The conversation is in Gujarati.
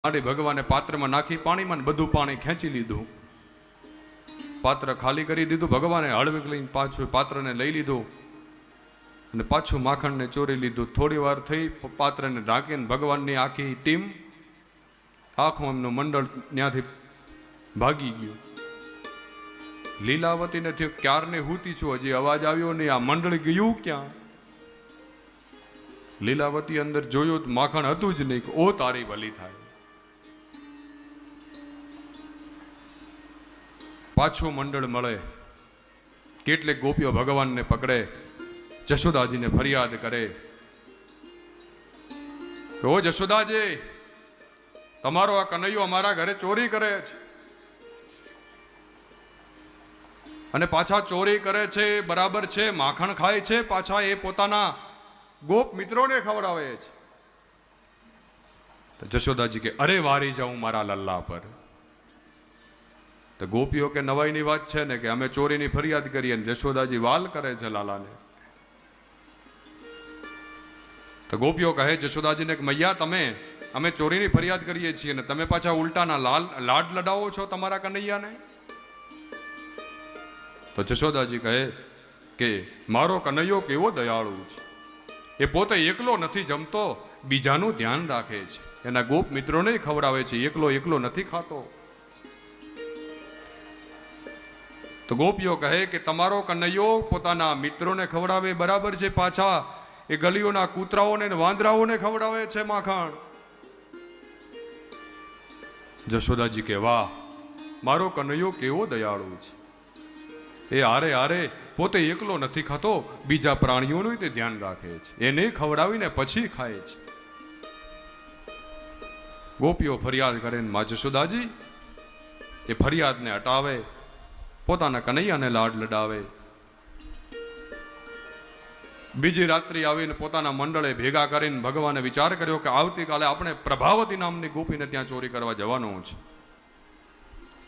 માટે ભગવાને પાત્રમાં નાખી પાણીમાં બધું પાણી ખેંચી લીધું, પાત્ર ખાલી કરી દીધું. ભગવાને હળવેક લઈને પાછું પાત્રને લઈ લીધું અને પાછું માખણને ચોરી લીધું. થોડી વાર થઈ, પાત્રને ઢાંકીને ભગવાનની આખી ટીમ, આખું એમનું મંડળ ત્યાંથી ભાગી ગયું. લીલાવતીને થયું ક્યારને હુતી છું, હજી અવાજ આવ્યો નહીં, આ મંડળ ગયું ક્યાં? લીલાવતી અંદર જોયું માખણ હતું જ નહીં. ઓ તારી ભલી થાય. પાછું મંડળ મળે, કેટલીક ગોપીઓ ભગવાનને પકડે, જશોદાજીને ફરિયાદ કરે, ઓ જશોદાજી, તમારો આ કનૈયો અમારા ઘરે ચોરી કરે છે અને પાછા ચોરી કરે છે, બરાબર છે, માખણ ખાય છે, પાછા એ પોતાના ગોપ મિત્રોને ખવડાવે છે. તો જશોદાજી કે અરે વારી જાઉં મારા લલ્લા પર. તો ગોપીઓ કે નવાઈની વાત છે ને કે અમે ચોરીની ફરિયાદ કરીએ ને જશોદાજી વાલ કરે છે લાલાને. તો ગોપીઓ કહે જશોદાજીને કે મૈયા, અમે ચોરીની ફરિયાદ કરીએ છીએ ને તમે પાછા ઉલટાના લાડ લડાવો છો તમારા કનૈયાને. તો જશોદાજી કહે કે મારો કનૈયો કેવો દયાળુ છે, એ પોતે એકલો નથી જમતો, બીજાનું ધ્યાન રાખે છે, એના ગોપ મિત્રોને ખવડાવે છે, એકલો નથી ખાતો. તો ગોપીઓ કહે કે તમારો કનૈયો પોતાના મિત્રોને ખવડાવે, બરાબર છે, પાછા એ ગલીઓના કૂતરાઓને વાંદરાઓને ખવડાવે છે માખણ. જશોદાજી કે વાહ, મારો કનૈયો કેવો દયાળુ છે, એ આરે પોતે એકલો નથી ખાતો, બીજા પ્રાણીઓનું તે ધ્યાન રાખે છે, એને ખવડાવીને પછી ખાય છે. ગોપીઓ ફરિયાદ કરે ને માં જશોદાજી એ ફરિયાદને હટાવે, પોતાના કનૈયાને લાડ લડાવે. બીજી રાત્રિ આવીને પોતાના મંડળે ભેગા કરીને ભગવાને વિચાર કર્યો કે આવતીકાલે આપણે પ્રભાવતી નામની ગોપીને ત્યાં ચોરી કરવા જવાનું છે.